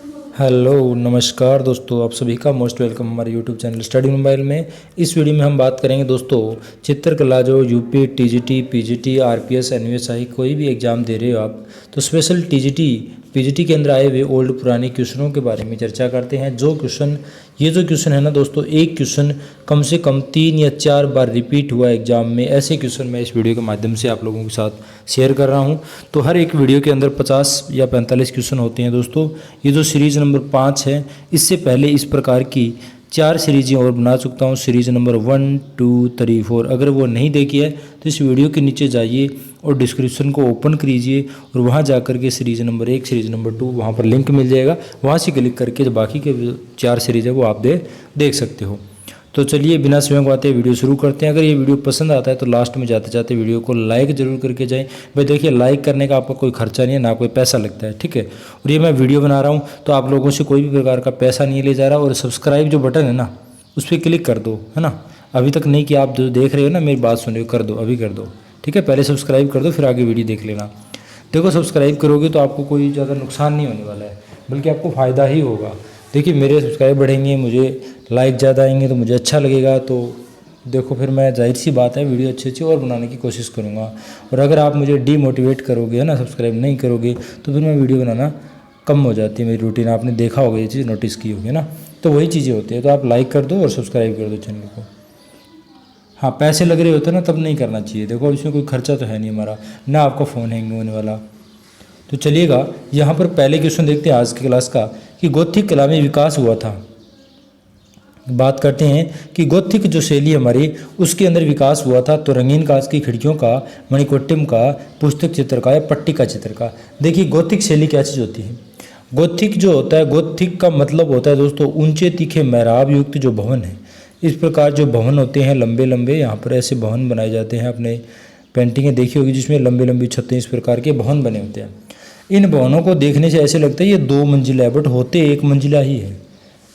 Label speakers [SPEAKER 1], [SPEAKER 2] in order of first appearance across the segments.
[SPEAKER 1] Hello नमस्कार दोस्तों, आप सभी का मोस्ट वेलकम हमारे यूट्यूब चैनल स्टडी मोबाइल में। इस वीडियो में हम बात करेंगे दोस्तों चित्रकला। जो UP TGT PGT RPS NUSI कोई भी एग्ज़ाम दे रहे हो आप, तो स्पेशल टीजीटी पीजीटी के अंदर आए हुए ओल्ड पुराने क्वेश्चनों के बारे में चर्चा करते हैं। ये जो क्वेश्चन है ना दोस्तों, एक क्वेश्चन कम से कम 3 या 4 बार रिपीट हुआ एग्जाम में, ऐसे क्वेश्चन मैं इस वीडियो के माध्यम से आप लोगों के साथ शेयर कर रहा हूं। तो हर एक वीडियो के अंदर 50 या 45 क्वेश्चन होते हैं दोस्तों। ये जो सीरीज़ नंबर 5 है, इससे पहले इस प्रकार की 4 सीरीज़ें और बना चुका हूँ। Series number 1, 2, 3, 4। अगर वो नहीं देखी है तो इस वीडियो के नीचे जाइए और डिस्क्रिप्शन को ओपन कीजिए और वहाँ जा कर के सीरीज़ नंबर 1, सीरीज़ नंबर 2, वहाँ पर लिंक मिल जाएगा। वहाँ से क्लिक करके जो बाकी के 4 सीरीज़ है वो आप देख सकते हो। तो चलिए बिना समय गवाते वीडियो शुरू करते हैं। अगर ये वीडियो पसंद आता है तो लास्ट में जाते जाते वीडियो को लाइक जरूर करके जाएं। भाई देखिए, लाइक करने का आपका कोई खर्चा नहीं है, ना कोई पैसा लगता है, ठीक है। और ये मैं वीडियो बना रहा हूँ तो आप लोगों से कोई भी प्रकार का पैसा नहीं ले जा रहा। और सब्सक्राइब जो बटन है ना, उस पर क्लिक कर दो, है ना। अभी तक नहीं किया, आप जो देख रहे हो ना, मेरी बात सुन रहे हो, कर दो, अभी कर दो, ठीक है। पहले सब्सक्राइब कर दो, फिर आगे वीडियो देख लेना। देखो, सब्सक्राइब करोगे तो आपको कोई ज़्यादा नुकसान नहीं होने वाला है, बल्कि आपको फ़ायदा ही होगा। देखिए, मेरे सब्सक्राइब बढ़ेंगे, मुझे लाइक ज़्यादा आएंगे तो मुझे अच्छा लगेगा। तो देखो, फिर मैं जाहिर सी बात है वीडियो अच्छी और बनाने की कोशिश करूँगा। और अगर आप मुझे डीमोटिवेट करोगे, है ना, सब्सक्राइब नहीं करोगे, तो फिर मैं वीडियो बनाना कम हो जाती है मेरी रूटीन। आपने देखा होगा, ये चीज़ नोटिस की होगी ना। तो वही चीज़ें होती है। तो आप लाइक कर दो और सब्सक्राइब कर दो चैनल को। हाँ, पैसे लग रहे होते हैं ना, तब नहीं करना चाहिए। देखो, इसमें कोई खर्चा तो है नहीं हमारा, ना आपका फ़ोन हैंग होने वाला। तो चलिएगा, यहाँ पर पहले क्वेश्चन देखते हैं आज की क्लास का, कि गोथिक कला में विकास हुआ था। बात करते हैं कि गोथिक जो शैली हमारी, उसके अंदर विकास हुआ था। तो रंगीन कांच की खिड़कियों का, मणिकोट्टिम का, पुस्तक चित्र का या पट्टिका चित्र का। देखिए, गोथिक शैली क्या चीज़ होती है। गोथिक जो होता है, गोथिक का मतलब होता है दोस्तों ऊंचे तीखे मेहराब युक्त जो भवन है। इस प्रकार जो भवन होते हैं लंबे लंबे, यहाँ पर ऐसे भवन बनाए जाते हैं। अपने पेंटिंगें देखी होगी जिसमें लंबी लंबी छतें, इस प्रकार के भवन बने होते हैं। इन भवनों को देखने से ऐसे लगता है ये 2 मंजिला है, बट होते 1 मंजिला ही है।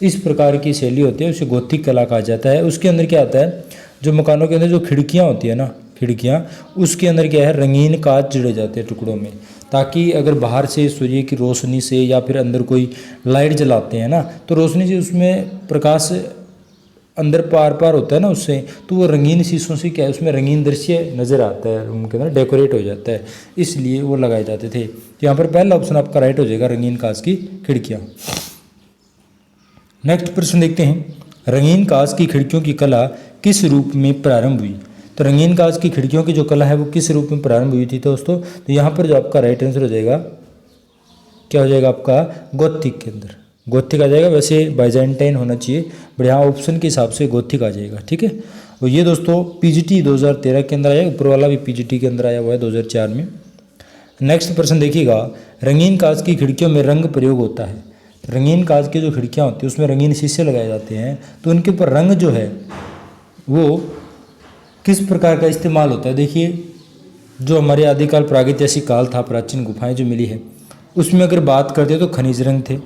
[SPEAKER 1] इस प्रकार की शैली होती है, उसे गोथिक कला कहा जाता है। उसके अंदर क्या आता है, जो मकानों के अंदर जो खिड़कियाँ होती है ना, खिड़कियाँ, उसके अंदर क्या है, रंगीन कांच जुड़े जाते हैं टुकड़ों में, ताकि अगर बाहर से सूर्य की रोशनी से या फिर अंदर कोई लाइट जलाते हैं ना, तो रोशनी से उसमें प्रकाश अंदर पार पार होता है ना उससे, तो वो रंगीन शीशों से क्या है, उसमें रंगीन दृश्य नज़र आता है, रूम के अंदर डेकोरेट हो जाता है, इसलिए वो लगाए जाते थे। तो यहाँ पर पहला ऑप्शन आपका राइट हो जाएगा, रंगीन कांच की खिड़कियाँ। नेक्स्ट प्रश्न देखते हैं, रंगीन कांच की खिड़कियों की कला किस रूप में प्रारंभ हुई। तो रंगीन कांच की खिड़कियों की जो कला है वो किस रूप में प्रारंभ हुई थी दोस्तों। तो यहाँ पर जो आपका राइट आंसर हो जाएगा, क्या हो जाएगा आपका, गोथिक के अंदर गोथिक आ जाएगा। वैसे बाइजेंटाइन होना चाहिए, बट यहाँ ऑप्शन के हिसाब से गोथिक आ जाएगा, ठीक है। और ये दोस्तों पीजीटी 2013 के अंदर आया, ऊपर वाला भी पीजीटी के अंदर आया हुआ है 2004 में। नेक्स्ट प्रश्न देखिएगा, रंगीन कांच की खिड़कियों में रंग प्रयोग होता है। रंगीन कांच की जो खिड़कियाँ होती हैं उसमें रंगीन शीशे लगाए जाते हैं, तो उनके ऊपर रंग जो है वो किस प्रकार का इस्तेमाल होता है। देखिए, जो हमारे आदिकाल प्रागैतिहासिक काल था, प्राचीन गुफाएं जो मिली है, उसमें अगर बात करते तो खनिज रंग थे।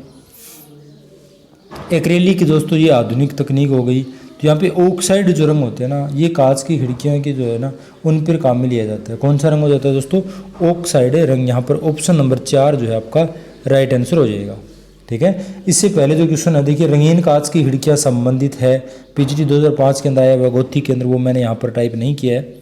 [SPEAKER 1] एक्रेलिक दोस्तों ये आधुनिक तकनीक हो गई। तो यहाँ पे ऑक्साइड जो रंग होते हैं ना, ये कांच की खिड़कियों के जो है ना, उन पर काम में लिया जाता है। कौन सा रंग हो जाता है दोस्तों, ऑक्साइड रंग। यहाँ पर ऑप्शन नंबर 4 जो है आपका राइट आंसर हो जाएगा, ठीक है। इससे पहले जो क्वेश्चन है, देखिए, रंगीन कांच की खिड़कियाँ संबंधित है, पीजीटी 2005 के अंदर आया हुआ गोथिक के अंदर, वो मैंने यहाँ पर टाइप नहीं किया है।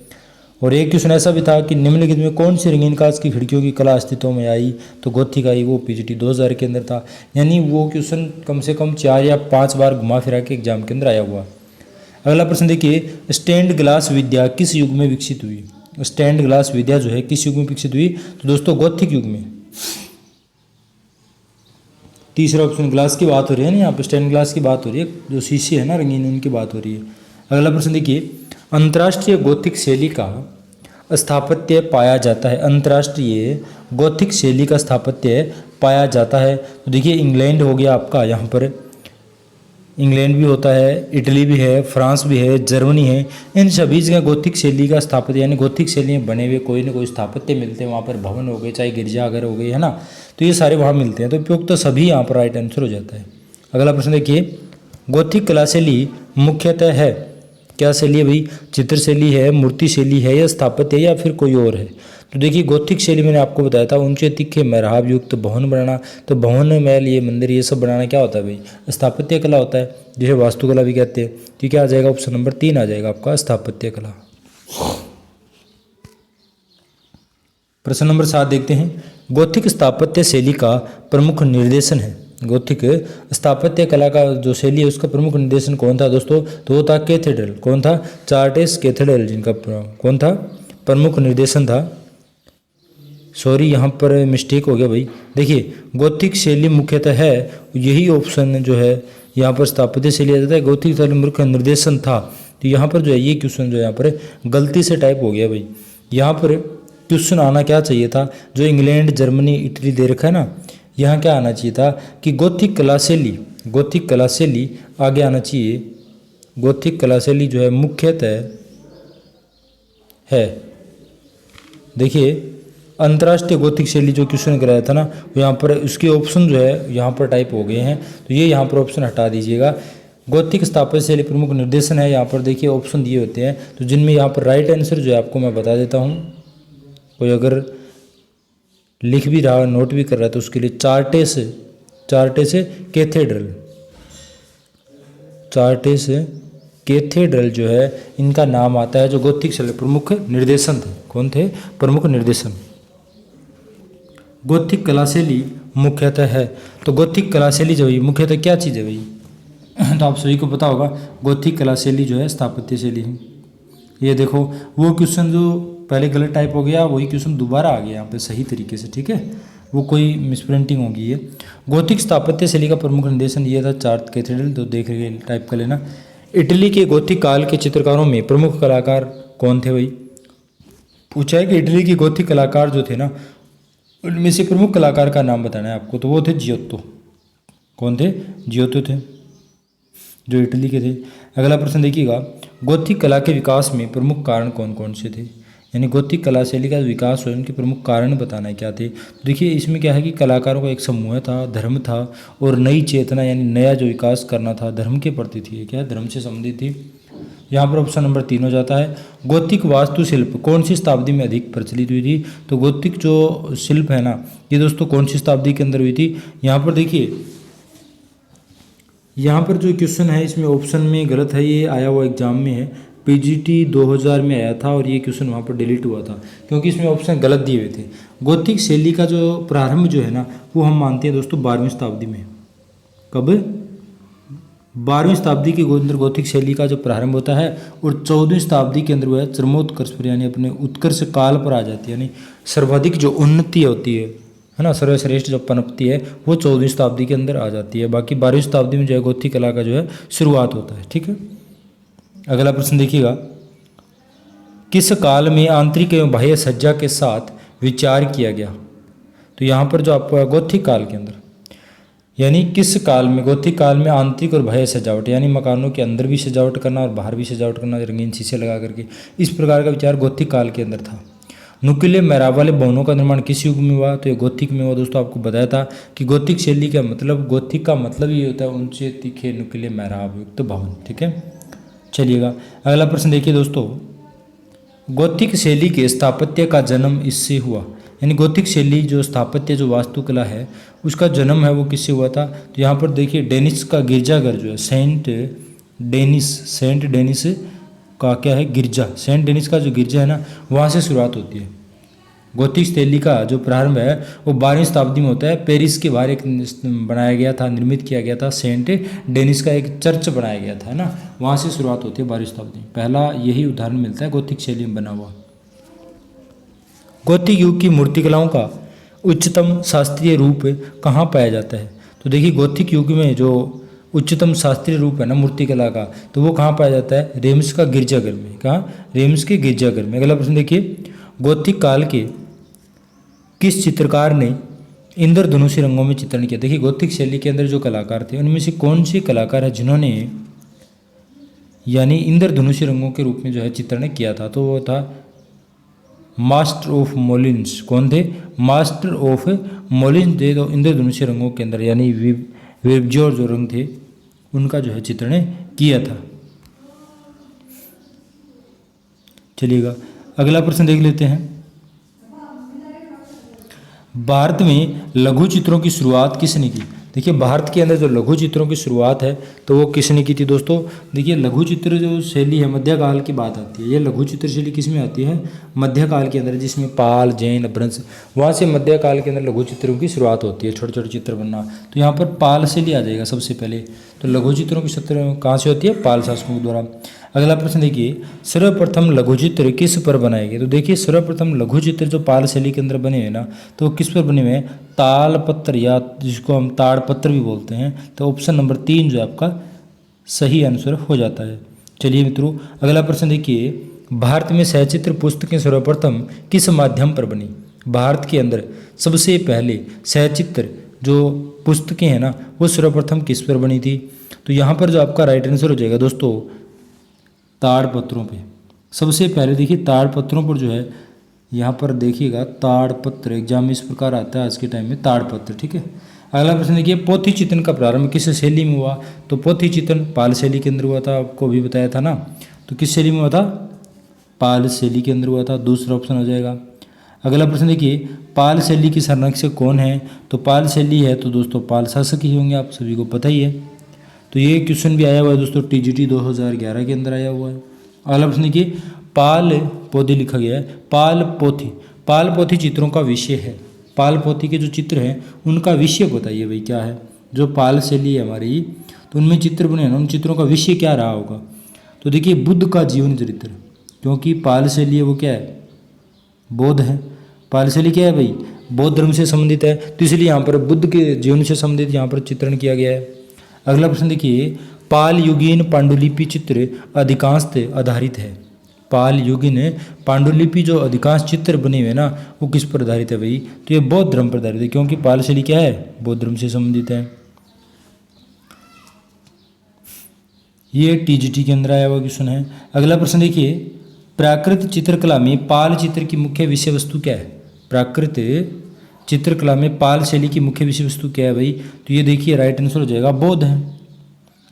[SPEAKER 1] और एक क्वेश्चन ऐसा भी था कि निम्नलिखित में कौन सी रंगीन कांच की खिड़कियों की कला अस्तित्व में आई, तो गोथिक आई, वो पीजीटी 2000 के अंदर था। यानी वो क्वेश्चन कम से कम 4 या 5 बार घुमा फिरा के एग्जाम के अंदर आया हुआ। अगला प्रश्न देखिए, स्टैंड ग्लास विद्या किस युग में विकसित हुई। स्टैंड ग्लास विद्या जो है किस युग में विकसित हुई, तो दोस्तों गोथिक युग में। तीसरा ऑप्शन, ग्लास की बात हो रही है ना, यहाँ पर स्टैंड ग्लास की बात हो रही है, जो शीशे है ना रंगीन, उनकी बात हो रही है। अगला प्रश्न देखिए, अंतर्राष्ट्रीय गोथिक शैली का स्थापत्य पाया जाता है। अंतर्राष्ट्रीय गोथिक शैली का स्थापत्य पाया जाता है, तो देखिए इंग्लैंड हो गया आपका, यहाँ पर इंग्लैंड भी होता है, इटली भी है, फ्रांस भी है, जर्मनी है। इन सभी जगह गोथिक शैली का स्थापत्य, यानी गोथिक शैली में बने हुए कोई ना कोई स्थापत्य मिलते हैं। वहाँ पर भवन हो गए, चाहे गिरजाघर हो गए, है ना, तो ये सारे वहाँ मिलते हैं। तो उपयुक्त तो सभी यहाँ पर राइट आंसर हो जाता है। अगला प्रश्न देखिए, गोथिक कला शैली मुख्यतः है, क्या शैली है भाई, चित्र शैली है, मूर्ति शैली है, या स्थापत्य है, या फिर कोई और है। तो देखिए गोथिक शैली मैंने आपको बताया था ऊंचे तीखे मेहराब युक्त भवन बनाना, तो भवन महल ये मंदिर ये सब बनाना क्या होता है भाई, स्थापत्य कला होता है, जिसे वास्तुकला भी कहते हैं। तो क्या आ जाएगा, ऑप्शन नंबर 3 आ जाएगा आपका स्थापत्य कला। प्रश्न नंबर 7 देखते हैं, गोथिक स्थापत्य शैली का प्रमुख निर्देशन है। गोथिक स्थापत्य कला का जो शैली है उसका प्रमुख निर्देशन कौन था दोस्तों, तो वो था कैथेड्रल। कौन था, चार्टेस कैथेड्रल, जिनका कौन था प्रमुख निर्देशन था। सॉरी यहाँ पर मिस्टेक हो गया भाई, देखिए गोथिक शैली मुख्यतः है, यही ऑप्शन जो है यहाँ पर स्थापत्य शैली आ जाता है, गोथिक शैली मुख्य निर्देशन था। तो यहाँ पर जो है ये क्वेश्चन जो यहाँ पर गलती से टाइप हो गया भाई। यहाँ पर क्वेश्चन आना क्या चाहिए था, जो इंग्लैंड जर्मनी इटली दे रखा है ना, यहाँ क्या आना चाहिए था कि गोथिक कला शैली, गोथिक कला शैली आगे आना चाहिए। गोथिक कला शैली जो है मुख्यतः है, देखिए अंतर्राष्ट्रीय गोथिक शैली जो क्वेश्चन कराया था ना, वो यहाँ पर उसके ऑप्शन जो है यहाँ पर टाइप हो गए हैं, तो ये यहाँ पर ऑप्शन हटा दीजिएगा। गोथिक स्थापत्य शैली प्रमुख निर्देशन है, यहाँ पर देखिए ऑप्शन दिए होते हैं, तो जिनमें यहाँ पर राइट आंसर जो है आपको मैं बता देता हूँ। कोई अगर लिख भी रहा है नोट भी कर रहा है तो उसके लिए चार्टेस कैथेड्रल, चार्टेस कैथेड्रल जो है इनका नाम आता है, जो गोथिक शैली प्रमुख निर्देशन थे। कौन थे, प्रमुख निर्देशन। गोथिक कला शैली मुख्यतः है, तो गोथिक कला शैली जो है मुख्यतः क्या चीज़ है भाई, तो आप सभी को पता होगा गोथिक कला शैली जो है स्थापत्य शैली है। ये देखो वो क्वेश्चन जो पहले गलत टाइप हो गया वही क्वेश्चन दोबारा आ गया यहाँ पे सही तरीके से, ठीक है, वो कोई मिसप्रिंटिंग होगी। ये गोथिक स्थापत्य शैली का प्रमुख निर्देशन ये था चार्ट कैथेड्रल, तो देख रहे टाइप कर लेना। इटली के गोथिक काल के चित्रकारों में प्रमुख कलाकार कौन थे भाई, पूछा है कि इटली के गोथिक कलाकार जो थे ना उनमें से प्रमुख कलाकार का नाम बताना है आपको, तो वो थे जियोत्तो। कौन थे, जियोत्तो थे जो इटली के थे। अगला प्रश्न देखिएगा, गोथिक कला के विकास में प्रमुख कारण कौन कौन से थे, यानी गोथिक कला शैली का विकास हुआ उनके प्रमुख कारण बताना है क्या थे। तो देखिए इसमें क्या है कि कलाकारों का एक समूह था, धर्म था और नई चेतना यानी नया जो विकास करना था धर्म के प्रति थी, क्या धर्म से संबंधित थी। यहाँ पर ऑप्शन नंबर 3 हो जाता है। गोथिक वास्तुशिल्प कौन सी शताब्दी में अधिक प्रचलित हुई थी, तो गोथिक जो शिल्प है ना ये दोस्तों कौन सी शताब्दी के अंदर हुई थी। यहाँ पर देखिए यहाँ पर जो क्वेश्चन है इसमें ऑप्शन में गलत है, ये आया हुआ एग्जाम में है, पीजीटी 2000 में आया था और ये क्वेश्चन वहाँ पर डिलीट हुआ था क्योंकि इसमें ऑप्शन गलत दिए हुए थे। गोथिक शैली का जो प्रारंभ जो है ना वो हम मानते हैं दोस्तों 12वीं शताब्दी में। कब, 12वीं शताब्दी के अंदर गोथिक शैली का जो प्रारंभ होता है और 14वीं शताब्दी के अंदर वो है चरमोत्कर्ष पर यानी अपने उत्कर्ष काल पर आ जाती है, यानी सर्वाधिक जो उन्नति होती है ना, सर्वश्रेष्ठ जो पनपती है वो 14वीं शताब्दी के अंदर आ जाती है। बाकी 12वीं शताब्दी में जो है गोथिक कला का जो है शुरुआत होता है, ठीक है। अगला प्रश्न देखिएगा, किस काल में आंतरिक एवं बाह्य सज्जा के साथ विचार किया गया। तो यहाँ पर जो आपका गोथिक काल के अंदर यानी किस काल में, गोथिक काल में आंतरिक और बाह्य सजावट यानी मकानों के अंदर भी सजावट करना और बाहर भी सजावट करना रंगीन शीशे लगा करके, इस प्रकार का विचार गोथिक काल के अंदर था। नुकीले मेहराब वाले भवनों का निर्माण किस युग में हुआ, तो ये गोथिक में हुआ। दोस्तों आपको बताया था कि गोथिक शैली का मतलब, गोथिक का मतलब ये होता है ऊंचे तीखे नुकीले मेहराब युक्त भवन, ठीक है। चलिएगा अगला प्रश्न देखिए दोस्तों, गोथिक शैली के स्थापत्य का जन्म इससे हुआ, यानी गोथिक शैली जो स्थापत्य जो वास्तुकला है उसका जन्म है वो किससे हुआ था। तो यहाँ पर देखिए डेनिस का गिरजाघर जो है सेंट डेनिस का क्या है गिरजा, सेंट डेनिस का जो गिरजा है ना वहाँ से शुरुआत होती है। गोथिक शैली का जो प्रारंभ है वो 12वीं शताब्दी में होता है। पेरिस के बाहर एक बनाया गया था, निर्मित किया गया था, सेंट डेनिस का एक चर्च बनाया गया था, है ना, वहाँ से शुरुआत होती है 12वीं शताब्दी में। पहला यही उदाहरण मिलता है गोथिक शैली में बना हुआ। गोथिक युग की मूर्तिकलाओं का उच्चतम शास्त्रीय रूप कहाँ पाया जाता है। तो देखिए गोथिक युग में जो उच्चतम शास्त्रीय रूप है ना मूर्तिकला का, तो वो कहाँ पाया जाता है, रेम्स का गिरजाघर में। कहाँ, रेम्स के गिरजाघर में। अगला प्रश्न देखिए, गोथिक काल के किस चित्रकार ने इंद्रधनुषी रंगों में चित्रण किया। देखिए गोथिक शैली के अंदर जो कलाकार थे उनमें से कौन से कलाकार है जिन्होंने यानी इंद्रधनुषी रंगों के रूप में जो है चित्रण किया था, तो वो था मास्टर ऑफ मोलिन्स। कौन थे, मास्टर ऑफ मोलिन्स थे। तो इंद्रधनुषी रंगों के अंदर यानी वेबजोर जो रंग थे उनका जो है चित्रण किया था। चलिएगा अगला प्रश्न देख लेते हैं, भारत में लघु चित्रों की शुरुआत किसने की? देखिए भारत के अंदर जो लघु चित्रों की शुरुआत है तो वो किसने की थी दोस्तों? देखिए लघु चित्र जो शैली है मध्यकाल की बात आती है। ये लघु चित्र शैली किस में आती है? मध्यकाल के अंदर, जिसमें पाल, जैन, अपभ्रंश, वहाँ से मध्यकाल के अंदर लघु चित्रों की शुरुआत होती है, छोटे छोटे चित्र बनना। तो यहाँ पर पाल शैली आ जाएगा सबसे पहले। तो लघु चित्रों की चित्र कहाँ से होती है? पाल शासकों द्वारा। अगला प्रश्न देखिए, सर्वप्रथम लघु चित्र किस पर बनाए गए? तो देखिए सर्वप्रथम लघु चित्र जो पाल शैली के अंदर बने हुए ना, तो किस पर बने हुए हैं? तालपत्र, या जिसको हम ताड़पत्र भी बोलते हैं। तो ऑप्शन नंबर 3 जो आपका सही आंसर हो जाता है। चलिए मित्रों अगला प्रश्न देखिए, भारत में सचित्र पुस्तकें सर्वप्रथम किस माध्यम पर बनी? भारत के अंदर सबसे पहले सचित्र जो पुस्तकें हैं ना, वो सर्वप्रथम किस पर बनी थी? तो यहाँ पर जो आपका राइट आंसर हो जाएगा दोस्तों, ताड़पत्रों पे। सबसे पहले देखिए ताड़पत्रों पर जो है, यहाँ पर देखिएगा ताड़पत्र, एग्जाम में इस प्रकार आता है आज के टाइम में, ताड़पत्र। ठीक है। अगला प्रश्न देखिए, पोथी चित्रण का प्रारंभ किस शैली में हुआ? तो पोथी चित्रण पाल शैली के अंदर हुआ था, आपको भी बताया था ना। तो किस शैली में हुआ था? पाल शैली के अंदर हुआ था। दूसरा ऑप्शन हो जाएगा। अगला प्रश्न देखिए, पाल शैली की संरक्षक कौन है? तो पाल शैली है तो दोस्तों पाल शासक ही होंगे, आप सभी को पता ही है। तो ये क्वेश्चन भी आया हुआ है दोस्तों, टीजीटी 2011 के अंदर आया हुआ है। अगला प्रश्न देखिए, पाल पोथी लिखा गया है, पाल पोथी। पाल पोथी चित्रों का विषय है। पाल पोथी के जो चित्र हैं उनका विषय बताइए भाई क्या है? जो पाल शैली है हमारी, तो उनमें चित्र बने हैं, उन चित्रों का विषय क्या रहा होगा? तो देखिए बुद्ध का जीवन चरित्र, क्योंकि पाल शैली है वो क्या है? बौद्ध है। पाल शैली क्या है भाई? बौद्ध धर्म से संबंधित है, तो इसलिए यहाँ पर बुद्ध के जीवन से संबंधित यहाँ पर चित्रण किया गया है। अगला प्रश्न देखिए, पाल युगीन पांडुलिपि चित्र अधिकांशतः आधारित है। पाल युगीन पांडुलिपि जो अधिकांश चित्र बने हुए ना, वो किस पर आधारित है भाई? तो ये बौद्ध धर्म पर आधारित है, क्योंकि पाल शैली क्या है? बौद्ध धर्म से संबंधित है। ये टीजीटी के अंदर आया हुआ क्वेश्चन है। अगला प्रश्न देखिए, प्राकृत चित्रकला में पाल चित्र की मुख्य विषय वस्तु क्या है? प्राकृत चित्रकला में पाल शैली की मुख्य विषय वस्तु क्या है भाई? तो ये देखिए राइट आंसर हो जाएगा बौद्ध है।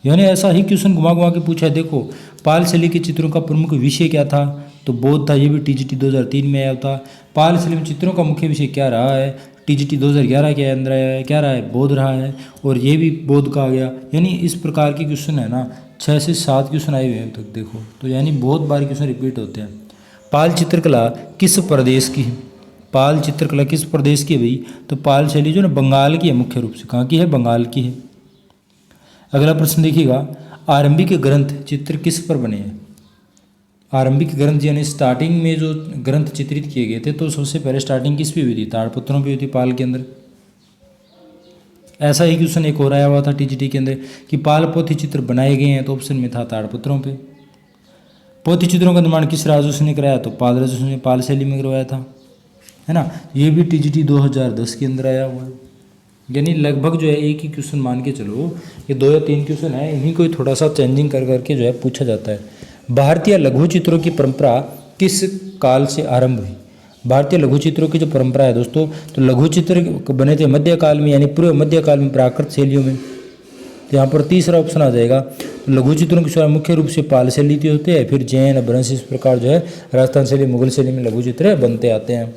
[SPEAKER 1] यानी ऐसा ही क्वेश्चन घुमा घुमा के पूछा है। देखो पाल शैली के चित्रों का प्रमुख विषय क्या था? तो बौद्ध था। ये भी टीजीटी 2003 में आया था। पाल शैली में चित्रों का मुख्य विषय क्या रहा है? टीजीटी 2011 के अंदर आया, क्या रहा है? बौद्ध रहा है। और ये भी बौद्ध का आ गया। यानी इस प्रकार के क्वेश्चन है ना, 6 से 7 क्वेश्चन आए हुए हैं तक देखो, तो यानी बहुत बार क्वेश्चन रिपीट होते हैं। पाल चित्रकला किस प्रदेश की है? पाल चित्रकला किस प्रदेश की है भाई? तो पाल शैली जो ना बंगाल की है, मुख्य रूप से कहाँ की है? बंगाल की है। अगला प्रश्न देखिएगा, आरंभिक ग्रंथ चित्र किस पर बने हैं? आरंभिक ग्रंथ यानी स्टार्टिंग में जो ग्रंथ चित्रित किए गए थे, तो सबसे पहले स्टार्टिंग किस पे हुई थी? ताड़पत्रों पे हुई थी, पाल के अंदर। ऐसा ही क्वेश्चन एक और आया हुआ था टीजीटी के अंदर कि पाल पोथी चित्र बनाए गए हैं, तो ऑप्शन में था ताड़पत्रों पे। पोथी चित्रों का निर्माण किस राजवंश ने कराया? तो पाल राजवंश ने पाल शैली में करवाया था, है ना। ये भी टीजीटी 2010 के अंदर आया हुआ है। यानी लगभग जो है एक ही क्वेश्चन मान के चलो, ये 2 या 3 क्वेश्चन है, इन्हीं को थोड़ा सा चेंजिंग कर करके जो है पूछा जाता है। भारतीय लघु चित्रों की परंपरा किस काल से आरंभ हुई? भारतीय लघु चित्रों की जो परंपरा है दोस्तों, तो लघु चित्र बने थे मध्यकाल में, यानी पूर्व मध्यकाल में प्राकृत शैलियों में। तो यहाँ पर तीसरा ऑप्शन आ जाएगा। लघु चित्रों की शुरुआत मुख्य रूप से पाल शैली की होते हैं, फिर जैन, अपभ्रंश, इस प्रकार जो है राजस्थान शैली, मुगल शैली में लघु चित्र बनते आते हैं।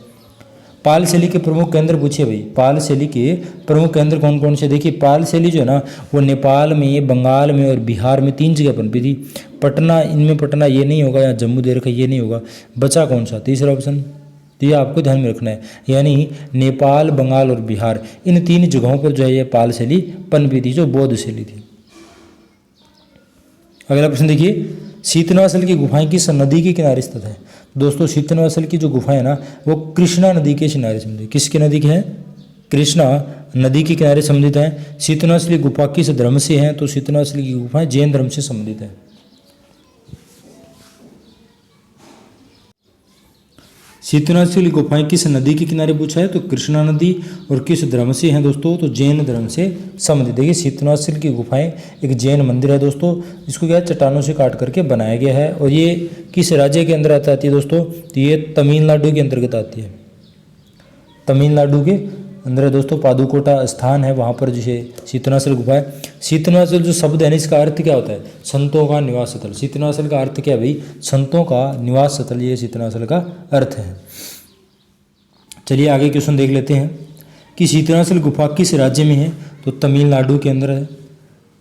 [SPEAKER 1] पाल शैली के प्रमुख केंद्र पूछे भाई, पाल शैली के प्रमुख केंद्र कौन कौन से? देखिए पाल शैली जो है ना, वो नेपाल में, बंगाल में और बिहार में 3 जगह पनपी थी। पटना, इनमें पटना ये नहीं होगा, या जम्मू दे रखा ये नहीं होगा, बचा कौन सा? तीसरा ऑप्शन। तो ये आपको ध्यान में रखना है, यानी नेपाल, बंगाल और बिहार, इन 3 जगहों पर जो है ये पाल शैली पनपी थी, जो बौद्ध शैली थी। अगला प्रश्न देखिए, शीतनाशल की गुफाएं किस नदी के किनारे स्थित है? दोस्तों शीतनाशल की जो गुफाएं ना, वो कृष्णा नदी के किनारे संबंधित। किसके नदी के हैं? कृष्णा नदी के किनारे संबंधित है। शीतनाशली गुफा किस धर्म से है? तो शीतनाशली की गुफाएं जैन धर्म से संबंधित है। शीतनाशली गुफाएं किस नदी के किनारे पूछा है? तो कृष्णा नदी। और किस धर्म से हैं दोस्तों? तो जैन धर्म से संबंधित। देखिए शीतनाशल की गुफाएं एक जैन मंदिर है दोस्तों, इसको क्या है चट्टानों से काट करके बनाया गया है। और ये किस राज्य के अंदर आती है दोस्तों? तो ये तमिलनाडु के अंतर्गत आती है। तमिलनाडु के अंदर है दोस्तों, पादुकोटा स्थान है वहाँ पर जो है शीतनाशल गुफा है। शीतनाशल जो शब्द है इसका अर्थ क्या होता है? संतों का निवास स्थल। शीतनाशल का अर्थ क्या है भाई? संतों का निवास स्थल, ये शीतनाशल का अर्थ है। चलिए आगे क्वेश्चन देख लेते हैं। कि शीतनाशल गुफा किस राज्य में है? तो तमिलनाडु के अंदर है।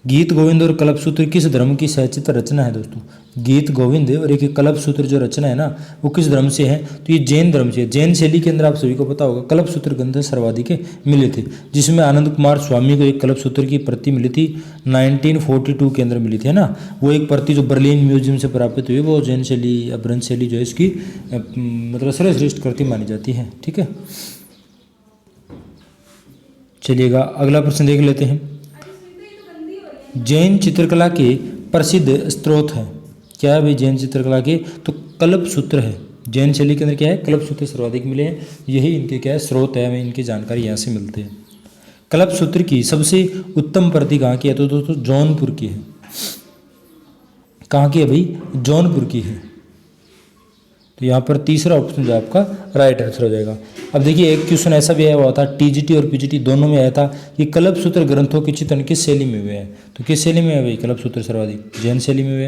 [SPEAKER 1] गीत गोविंद और कल्पसूत्र किस धर्म की सचित्र रचना है दोस्तों? गीत गोविंद और एक कल्पसूत्र जो रचना है ना, वो किस धर्म से है? तो ये जैन धर्म से है। जैन शैली के अंदर आप सभी को पता होगा कल्पसूत्र ग्रंथ सर्वाधिक मिले थे, जिसमें आनंद कुमार स्वामी को एक कल्पसूत्र की प्रति मिली थी 1942 के अंदर मिली थी, है ना। वो एक प्रति जो बर्लिन म्यूजियम से प्राप्त हुई, वो जैन शैली या ब्रह्म शैली जो है इसकी मतलब सर्वश्रेष्ठ कृति मानी जाती है। ठीक है, चलिएगा अगला प्रश्न देख लेते हैं। जैन चित्रकला के प्रसिद्ध स्रोत हैं। क्या है भाई जैन चित्रकला के? तो कल्पसूत्र है। जैन शैली के अंदर क्या है? कल्पसूत्र सर्वाधिक मिले हैं, यही इनके क्या है स्रोत है, हमें इनकी जानकारी यहाँ से मिलती है। कल्पसूत्र की सबसे उत्तम प्रति कहाँ की है? तो दोस्तों जौनपुर की है। कहाँ की है भाई? जौनपुर की है। तो यहाँ पर तीसरा ऑप्शन जो आपका राइट आंसर हो जाएगा। अब देखिए एक क्वेश्चन ऐसा भी आया हुआ था, टीजीटी और पीजीटी दोनों में आया था कि कल्पसूत्र ग्रंथों के चित्रण किस शैली में हुए हैं? तो किस शैली में है भाई? कल्पसूत्र सर्वाधिक जैन शैली में हुए।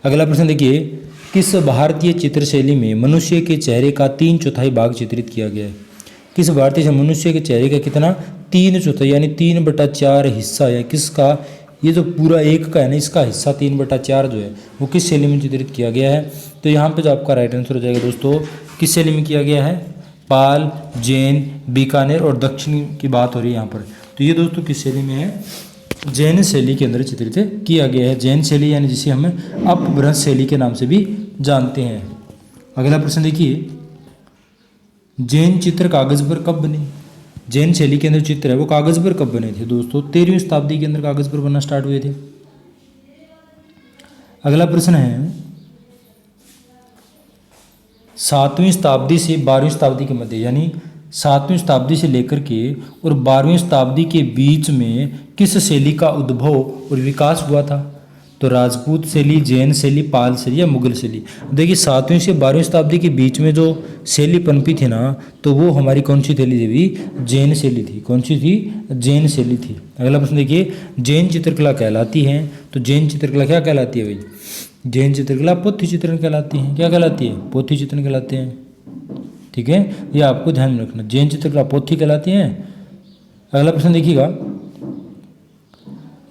[SPEAKER 1] अगला प्रश्न देखिए, किस भारतीय चित्र शैली में मनुष्य के चेहरे का 3/4 भाग चित्रित किया गया है? किस भारतीय से मनुष्य के चेहरे का कितना? 3/4 यानी 3/4 हिस्सा है किसका? ये जो पूरा एक का है ना, इसका हिस्सा 3/4 जो है वो किस शैली में चित्रित किया गया है? तो यहाँ पे जो आपका राइट आंसर हो जाएगा दोस्तों, किस शैली में किया गया है? पाल, जैन, बीकानेर और दक्षिण की बात हो रही है यहाँ पर। तो ये दोस्तों किस शैली में है? जैन शैली के अंदर चित्रित किया गया है। जैन शैली यानी जिसे हम अपभ्रंश शैली के नाम से भी जानते हैं। अगला प्रश्न देखिए, जैन चित्र कागज पर कब बने? जैन शैली के अंदर चित्र है वो कागज पर कब बने थे दोस्तों? 13वीं शताब्दी के अंदर कागज पर बनना स्टार्ट हुए थे। अगला प्रश्न है, 7वीं शताब्दी से 12वीं शताब्दी के मध्य यानी 7वीं शताब्दी से लेकर के और 12वीं शताब्दी के बीच में किस शैली का उद्भव और विकास हुआ था? तो राजपूत शैली, जैन शैली, पाल शैली या मुगल शैली। देखिए 7वीं से 12वीं शताब्दी के बीच में जो शैली पनपी थी ना, तो वो हमारी कौन सी शैली थी भी? जैन शैली थी। कौन सी थी? जैन शैली थी। अगला प्रश्न देखिए, जैन चित्रकला कहलाती है? तो जैन चित्रकला क्या कहलाती है भाई? जैन चित्रकला पोथी चित्रण कहलाती है। क्या कहलाती है? पोथी चित्रण कहलाते हैं। ठीक है, ये आपको ध्यान में रखना, जैन चित्रकला पोथी कहलाती है। अगला प्रश्न देखिएगा,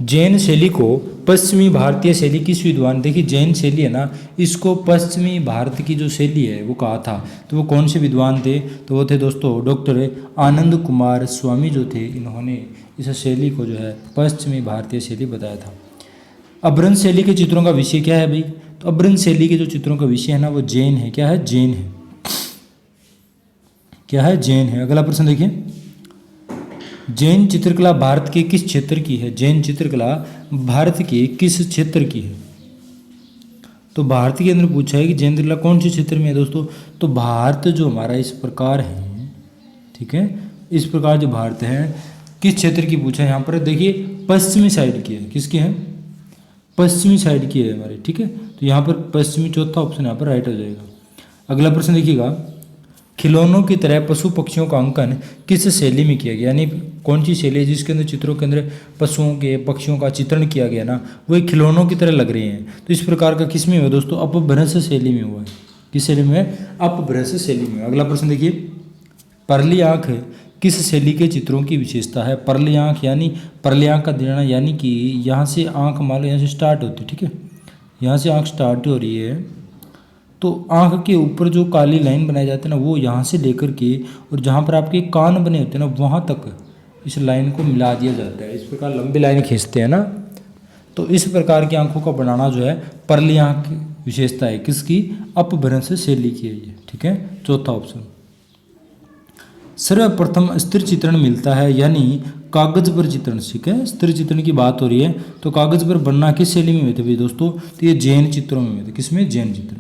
[SPEAKER 1] जैन शैली को पश्चिमी भारतीय शैली किस विद्वान, देखिए जैन शैली है ना, इसको पश्चिमी भारत की जो शैली है वो कहा था। तो वो कौन से विद्वान थे? तो वो थे दोस्तों डॉक्टर आनंद कुमार स्वामी जो थे, इन्होंने इस शैली को जो है पश्चिमी भारतीय शैली बताया था। अभ्रंश शैली के चित्रों का विषय क्या है भाई? तो अभ्रंश शैली के जो चित्रों का विषय है ना वो जैन है। क्या है? जैन है। क्या है? जैन है। अगला प्रश्न देखिए, जैन चित्रकला भारत के किस क्षेत्र की है? जैन चित्रकला भारत के किस क्षेत्र की है? तो भारत के अंदर पूछा है कि जैन चित्रकला कौन से क्षेत्र में है दोस्तों? तो भारत जो हमारा इस प्रकार है, ठीक है, इस प्रकार जो भारत है किस क्षेत्र की पूछा है यहाँ पर? देखिए पश्चिमी साइड की है। किसकी है? पश्चिमी साइड की है हमारी। ठीक है, तो यहाँ पर पश्चिमी, चौथा ऑप्शन यहाँ पर राइट हो जाएगा। अगला प्रश्न देखिएगा, खिलौनों की तरह पशु पक्षियों का अंकन किस शैली में किया गया? यानी कौन सी शैली है जिसके अंदर चित्रों के अंदर पशुओं के, पक्षियों का चित्रण किया गया ना, वो एक खिलौनों की तरह लग रहे हैं। तो इस प्रकार का किस में हुआ दोस्तों? अपभ्रंश शैली में हुआ है। किस शैली में? अपभ्रंश शैली में। अगला प्रश्न देखिए, परली आंख किस शैली के चित्रों की विशेषता है? परली आंख यानी परली आंख का देना, यानी कि यहाँ से आंख मान लो यहाँ से स्टार्ट होती है। ठीक है, यहाँ से आंख स्टार्ट हो रही है, तो आंख के ऊपर जो काली लाइन बनाई जाती है ना, वो यहाँ से लेकर के और जहाँ पर आपके कान बने होते हैं ना, वहाँ तक इस लाइन को मिला दिया जाता है। इस प्रकार लंबी लाइन खींचते हैं ना, तो इस प्रकार की आंखों का बनाना जो है परली आंख की विशेषता है। किसकी? अपभ्रंश शैली की है ये। ठीक है, चौथा ऑप्शन। सर्वप्रथम स्थिर चित्रण मिलता है यानी कागज पर चित्रण। ठीक है, स्थिर चित्रण की बात हो रही है, तो कागज पर बनना किस शैली में हुए थे भाई दोस्तों? तो ये जैन चित्रों में हुए थे। किसमें? जैन चित्र।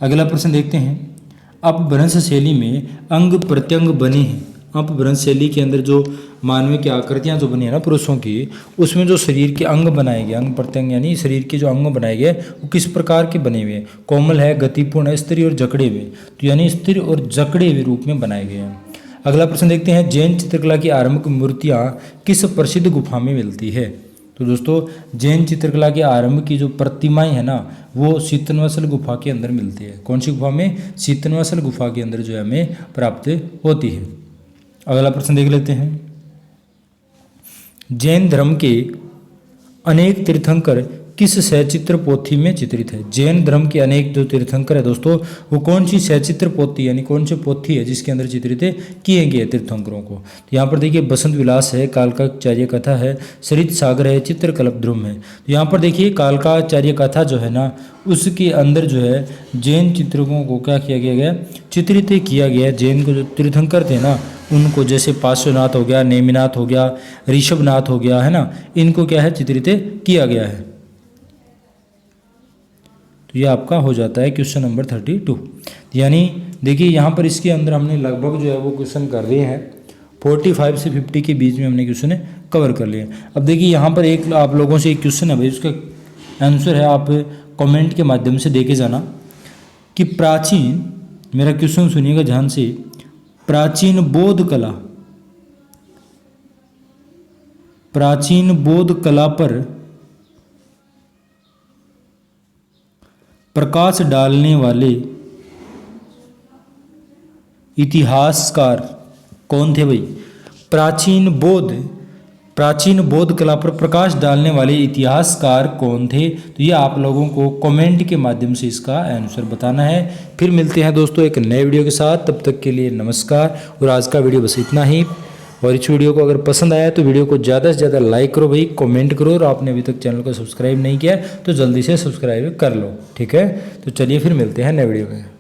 [SPEAKER 1] अगला प्रश्न देखते हैं, अपभ्रंश शैली में अंग प्रत्यंग बने हैं। अपभ्रंश शैली के अंदर जो मानवीय की आकृतियां जो बनी है ना पुरुषों की, उसमें जो शरीर के अंग बनाए गए, अंग प्रत्यंग यानी शरीर के जो अंग बनाए गए वो किस प्रकार के बने हुए हैं? कोमल है, गतिपूर्ण है, स्थिर और जकड़े हुए। तो यानी स्थिर और जकड़े हुए रूप में बनाए गए हैं। अगला प्रश्न देखते हैं, जैन चित्रकला की आरंभिक मूर्तियाँ किस प्रसिद्ध गुफा में मिलती है? तो दोस्तों जैन चित्रकला के आरंभ की जो प्रतिमाएं है ना, वो शीतनवासल गुफा के अंदर मिलती है। कौन सी गुफा में? शीतनवासल गुफा के अंदर जो है हमें प्राप्त होती है। अगला प्रश्न देख लेते हैं। जैन धर्म के अनेक तीर्थंकर किस सचित्र पोथी में चित्रित है? जैन धर्म के अनेक जो तीर्थंकर है दोस्तों, वो कौन सी सचित्र पोथी यानी कौन सी पोथी है जिसके अंदर चित्रित किए गए तीर्थंकरों को? तो यहाँ पर देखिए बसंत विलास है, कालकाचार्य कथा है, सरित सागर है, चित्रकल्पद्रुम है। तो यहाँ पर देखिए कालकाचार्य कथा जो है ना, उसके अंदर जो है जैन चित्रकों को क्या किया गया चित्रित किया गया। जैन को जो तीर्थंकर थे ना, उनको जैसे पार्श्वनाथ हो गया, नेमिनाथ हो गया, ऋषभनाथ हो गया, है ना, इनको क्या है चित्रित किया गया है। तो ये आपका हो जाता है क्वेश्चन नंबर 32। यानी देखिए यहाँ पर इसके अंदर हमने लगभग जो है वो क्वेश्चन कर लिए हैं, 45 से 50 के बीच में हमने क्वेश्चन कवर कर लिए। अब देखिए यहाँ पर एक आप लोगों से एक क्वेश्चन है भाई, उसका आंसर है आप कमेंट के माध्यम से देके जाना कि प्राचीन, मेरा क्वेश्चन सुनिएगा ध्यान से, प्राचीन बौद्ध कला पर प्रकाश डालने वाले इतिहासकार कौन थे भाई? प्राचीन बौद्ध कला पर प्रकाश डालने वाले इतिहासकार कौन थे? तो ये आप लोगों को कमेंट के माध्यम से इसका आंसर बताना है। फिर मिलते हैं दोस्तों एक नए वीडियो के साथ, तब तक के लिए नमस्कार। और आज का वीडियो बस इतना ही। और इस वीडियो को अगर पसंद आया तो वीडियो को ज़्यादा से ज़्यादा लाइक करो भाई, कमेंट करो, और आपने अभी तक चैनल को सब्सक्राइब नहीं किया तो जल्दी से सब्सक्राइब कर लो, ठीक है। तो चलिए फिर मिलते हैं नए वीडियो में।